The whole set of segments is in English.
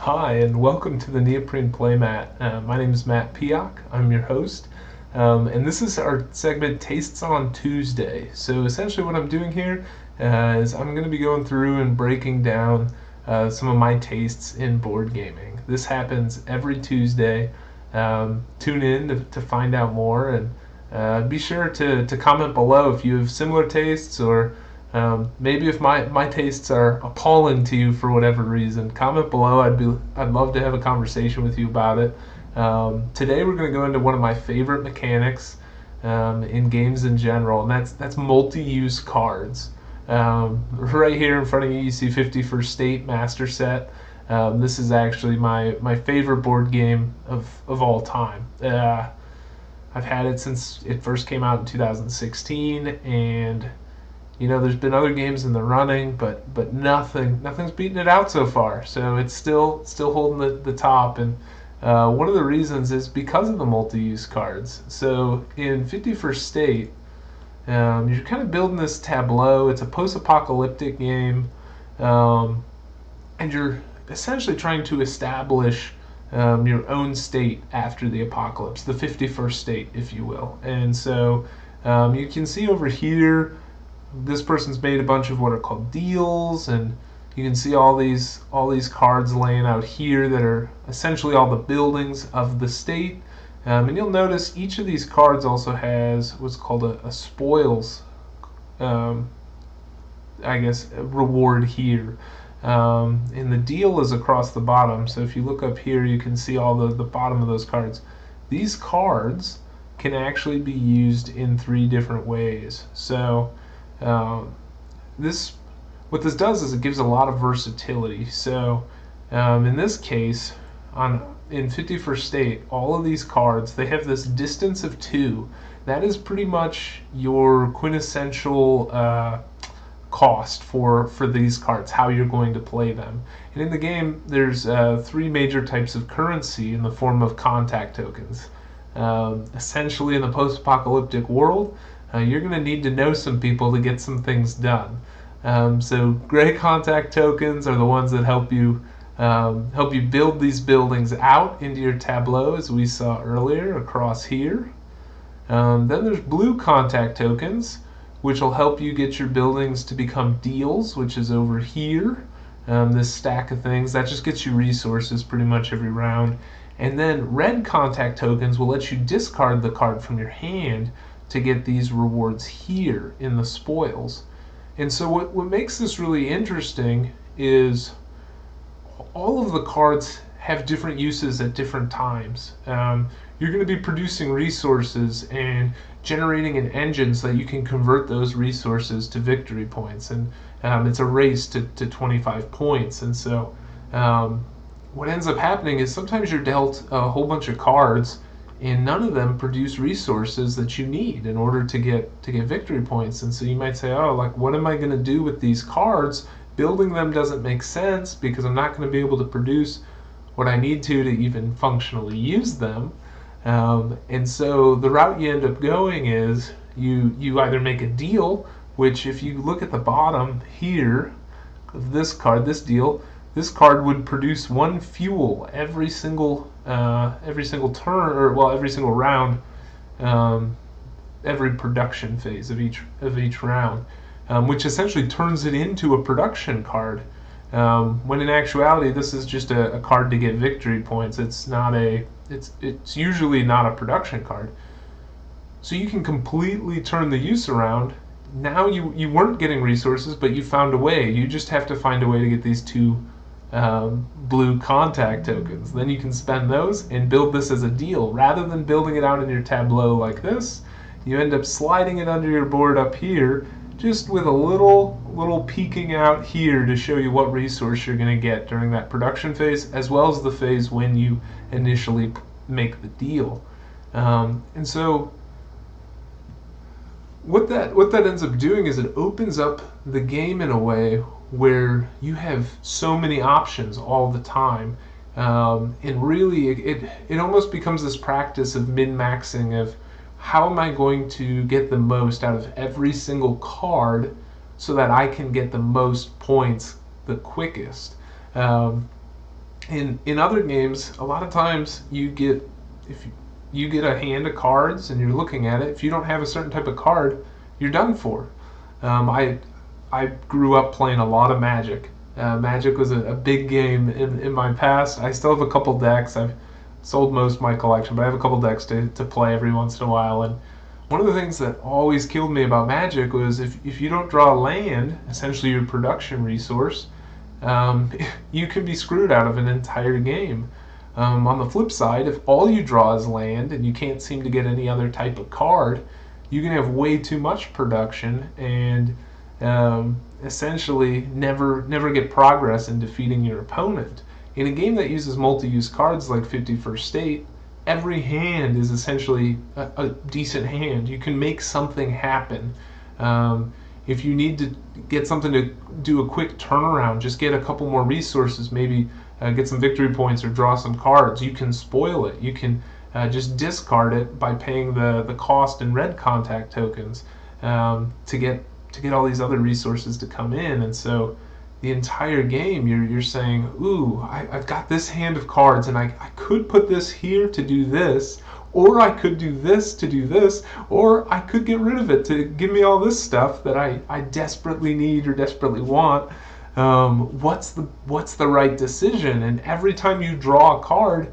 Hi, and welcome to the Neoprene Playmat. My name is Matt Piak. I'm your host, and this is our segment Tastes on Tuesday. So essentially, what I'm doing here is I'm going to be going through and breaking down some of my tastes in board gaming. This happens every Tuesday. Tune in to find out more, and be sure to comment below if you have similar tastes or maybe if my tastes are appalling to you for whatever reason. Comment below. I'd love to have a conversation with you about it. Today we're going to go into one of my favorite mechanics in games in general, and that's multi-use cards. Right here in front of you, you see 51st State Master Set. This is actually my favorite board game of all time. I've had it since it first came out in 2016, and there's been other games in the running, but nothing's beaten it out so far. So it's still holding the top, and one of the reasons is because of the multi-use cards. So in 51st State, you're kind of building this tableau. It's a post-apocalyptic game, and you're essentially trying to establish your own state after the apocalypse, the 51st State, if you will. And so you can see over here, this person's made a bunch of what are called deals, and you can see all these cards laying out here that are essentially all the buildings of the state. And you'll notice each of these cards also has what's called a spoils, I guess, a reward here. And the deal is across the bottom. So if you look up here, you can see all the bottom of those cards. These cards can actually be used in 3 different ways. So what this does is it gives a lot of versatility. So in this case, in 51st State, all of these cards, they have this distance of 2. That is pretty much your quintessential cost for these cards, how you're going to play them. And in the game, there's 3 major types of currency in the form of contact tokens. Essentially, in the post-apocalyptic world, you're going to need to know some people to get some things done. So gray contact tokens are the ones that help you build these buildings out into your tableau, as we saw earlier across here. Then there's blue contact tokens, which will help you get your buildings to become deals, which is over here. This stack of things that just gets you resources pretty much every round. And then red contact tokens will let you discard the card from your hand to get these rewards here in the spoils. And so what makes this really interesting is all of the cards have different uses at different times. You're going to be producing resources and generating an engine so that you can convert those resources to victory points. And it's a race to 25 points. And so what ends up happening is sometimes you're dealt a whole bunch of cards, and none of them produce resources that you need in order to get victory points. And so you might say, oh, like, what am I going to do with these cards? Building them doesn't make sense because I'm not going to be able to produce what I need to even functionally use them. And so the route you end up going is you either make a deal, which if you look at the bottom here of this card, this deal, this card would produce 1 fuel every single turn, or well, every single round, every production phase of each round, which essentially turns it into a production card. When in actuality, this is just a card to get victory points. It's usually not a production card. So you can completely turn the use around. Now you weren't getting resources, but you found a way. You just have to find a way to get these 2 blue contact tokens. Then you can spend those and build this as a deal. Rather than building it out in your tableau like this, you end up sliding it under your board up here, just with a little peeking out here to show you what resource you're going to get during that production phase, as well as the phase when you initially make the deal. And so what that ends up doing is it opens up the game in a way where you have so many options all the time, and really it almost becomes this practice of min-maxing, of how am I going to get the most out of every single card so that I can get the most points the quickest. In other games, a lot of times if you get a hand of cards and you're looking at it, if you don't have a certain type of card, you're done for. I grew up playing a lot of Magic. Magic was a big game in my past. I still have a couple decks. I've sold most of my collection, but I have a couple decks to play every once in a while. And one of the things that always killed me about Magic was if you don't draw land, essentially your production resource, um, you can be screwed out of an entire game. On the flip side, if all you draw is land and you can't seem to get any other type of card, you can have way too much production and essentially never get progress in defeating your opponent. In a game that uses multi-use cards like 51st State, every hand is essentially a decent hand. You can make something happen. If you need to get something to do a quick turnaround, just get a couple more resources, maybe get some victory points or draw some cards. You can spoil it. You can just discard it by paying the cost in red contact tokens to get all these other resources to come in. And so the entire game you're saying, ooh, I've got this hand of cards and I could put this here to do this, or I could do this to do this, or I could get rid of it to give me all this stuff that I desperately need or desperately want. What's the right decision? And every time you draw a card,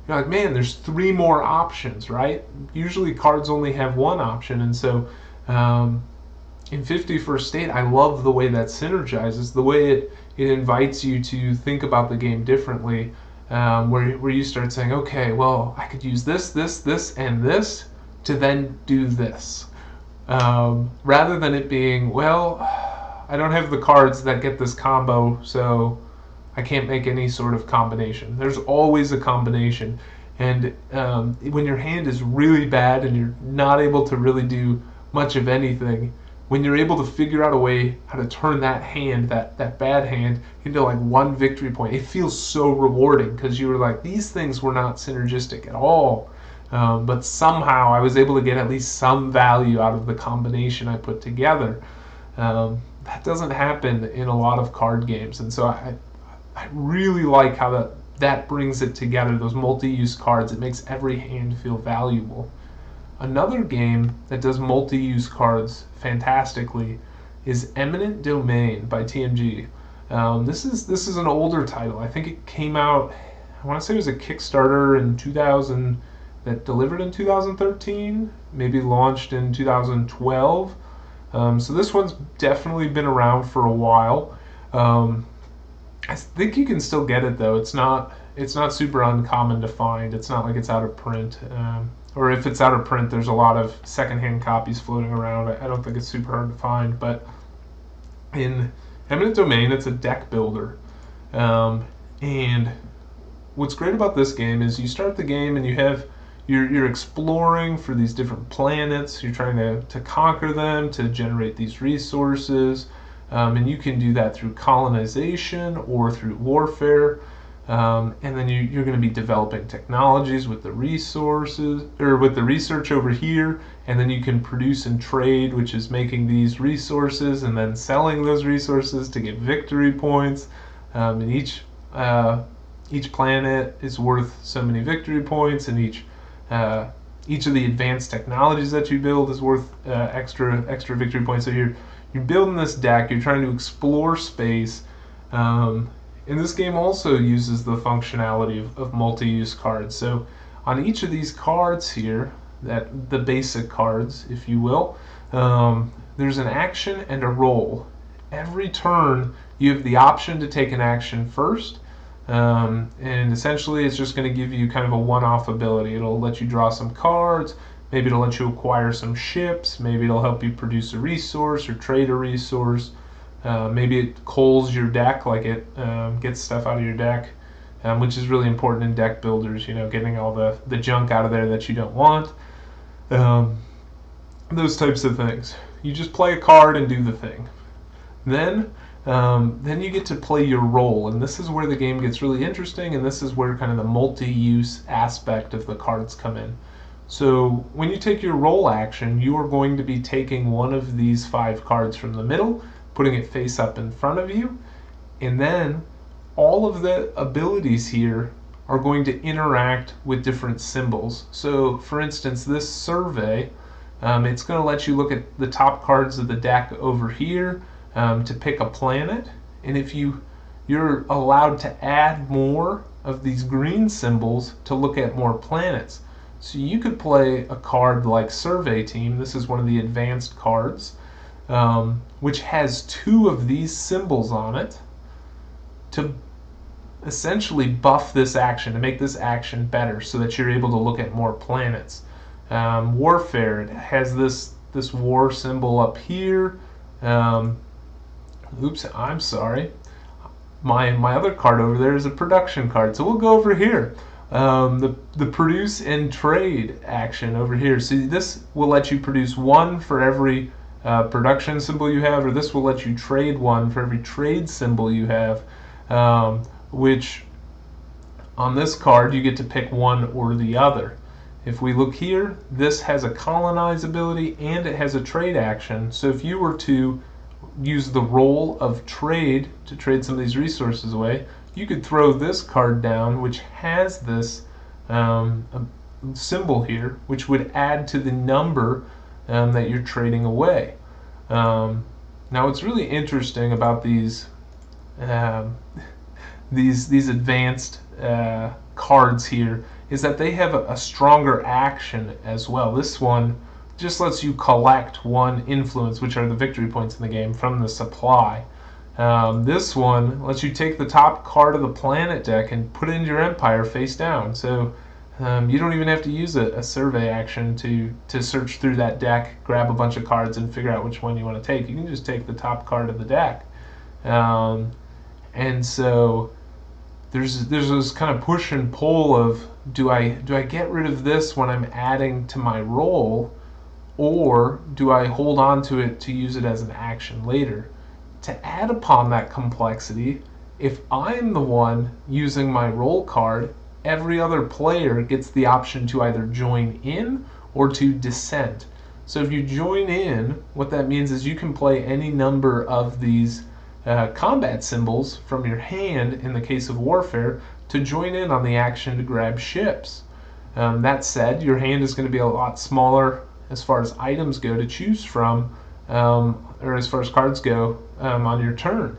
you're like, man, there's three more options, right? Usually cards only have one option, and so in 51st State, I love the way that synergizes, the way it invites you to think about the game differently, where you start saying, okay, well, I could use this, and this to then do this. Rather than it being, well, I don't have the cards that get this combo, so I can't make any sort of combination. There's always a combination. And when your hand is really bad and you're not able to really do much of anything, when you're able to figure out a way how to turn that hand, that bad hand, into like one victory point, it feels so rewarding because you were like, these things were not synergistic at all. But somehow I was able to get at least some value out of the combination I put together. That doesn't happen in a lot of card games. And so I really like how that brings it together, those multi-use cards. It makes every hand feel valuable. Another game that does multi-use cards fantastically is Eminent Domain by TMG. This is an older title. I think it came out, I want to say it was a Kickstarter in 2000 that delivered in 2013, maybe launched in 2012. So this one's definitely been around for a while. I think you can still get it though. It's not super uncommon to find. It's not like it's out of print. Or if it's out of print, there's a lot of secondhand copies floating around. I don't think it's super hard to find. But in Eminent Domain, it's a deck builder. And what's great about this game is you start the game and you're exploring for these different planets. You're trying to conquer them, to generate these resources. And you can do that through colonization or through warfare. And then you're going to be developing technologies with the resources or with the research over here, and then you can produce and trade, which is making these resources and then selling those resources to get victory points. And each planet is worth so many victory points, and each of the advanced technologies that you build is worth extra victory points. So you're building this deck. You're trying to explore space. And this game also uses the functionality of multi-use cards. So on each of these cards here, the basic cards, if you will, there's an action and a roll. Every turn, you have the option to take an action first, and essentially it's just going to give you kind of a one-off ability. It'll let you draw some cards, maybe it'll let you acquire some ships, maybe it'll help you produce a resource or trade a resource. Maybe it culls your deck, like it gets stuff out of your deck, which is really important in deck builders, getting all the junk out of there that you don't want. Those types of things. You just play a card and do the thing. Then you get to play your role, and this is where the game gets really interesting, and this is where kind of the multi-use aspect of the cards come in. So when you take your role action, you are going to be taking one of these 5 cards from the middle, putting it face up in front of you, and then all of the abilities here are going to interact with different symbols. So for instance, this survey, it's going to let you look at the top cards of the deck over here to pick a planet, and if you're allowed to add more of these green symbols to look at more planets. So you could play a card like Survey Team. This is one of the advanced cards, which has 2 of these symbols on it to essentially buff this action, to make this action better so that you're able to look at more planets. Warfare, it has this war symbol up here. Oops, I'm sorry. My other card over there is a production card, so we'll go over here. The produce and trade action over here. So this will let you produce 1 for every production symbol you have, or this will let you trade 1 for every trade symbol you have, which on this card you get to pick one or the other. If we look here, this has a colonize ability and it has a trade action. So if you were to use the role of trade to trade some of these resources away, you could throw this card down, which has this symbol here, which would add to the number that you're trading away. Now, what's really interesting about these advanced cards here is that they have a stronger action as well. This one just lets you collect 1 influence, which are the victory points in the game, from the supply. This one lets you take the top card of the planet deck and put it into your empire face down. So you don't even have to use a survey action to search through that deck, grab a bunch of cards, and figure out which one you want to take. You can just take the top card of the deck. And so there's this kind of push and pull of, do I get rid of this when I'm adding to my roll, or do I hold on to it to use it as an action later? To add upon that complexity, if I'm the one using my roll card, every other player gets the option to either join in or to dissent. So if you join in, what that means is you can play any number of these combat symbols from your hand, in the case of warfare, to join in on the action to grab ships. That said, your hand is going to be a lot smaller as far as items go to choose from, or as far as cards go on your turn.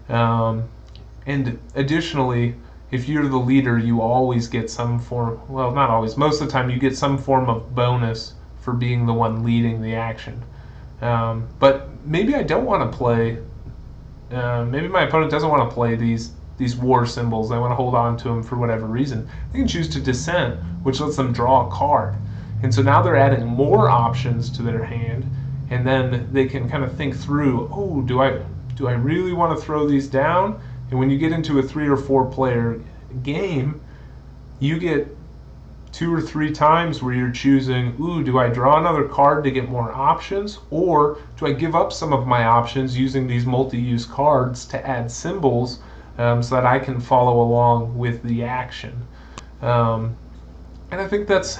And additionally, if you're the leader, you always get some form, well, not always, most of the time you get some form of bonus for being the one leading the action. But maybe I don't want to play, maybe my opponent doesn't want to play these war symbols. They want to hold on to them for whatever reason. They can choose to dissent, which lets them draw a card. And so now they're adding more options to their hand, and then they can kind of think through, oh, do I really want to throw these down? And when you get into a 3 or 4 player game, you get 2 or 3 times where you're choosing, ooh, do I draw another card to get more options, or do I give up some of my options using these multi-use cards to add symbols so that I can follow along with the action? And I think that's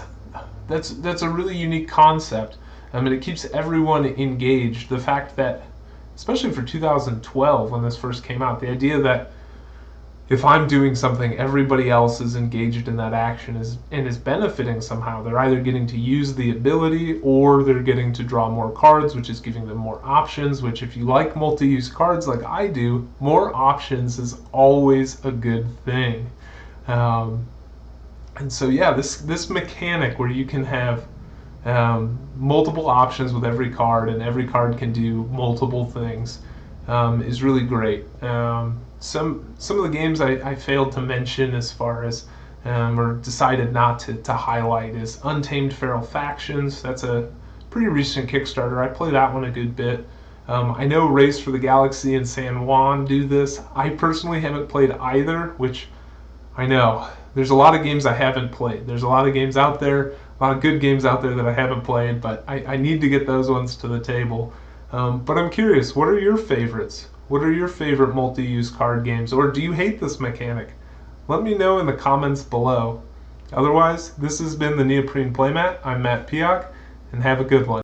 a really unique concept. I mean, it keeps everyone engaged. The fact that, especially for 2012 when this first came out, the idea that if I'm doing something, everybody else is engaged in that action and is benefiting somehow. They're either getting to use the ability, or they're getting to draw more cards, which is giving them more options, which, if you like multi-use cards like I do, more options is always a good thing. And so yeah, this mechanic where you can have multiple options with every card, and every card can do multiple things, is really great. Some of the games I failed to mention as far as or decided not to highlight is Untamed Feral Factions. That's a pretty recent Kickstarter. I play that one a good bit. I know Race for the Galaxy and San Juan do this. I personally haven't played either, which I know there's a lot of games I haven't played. There's a lot of games out there, a lot of good games out there that I haven't played, but I need to get those ones to the table. But I'm curious, what are your favorites? What are your favorite multi-use card games, or do you hate this mechanic? Let me know in the comments below. Otherwise, this has been the Neoprene Playmat. I'm Matt Piak, and have a good one.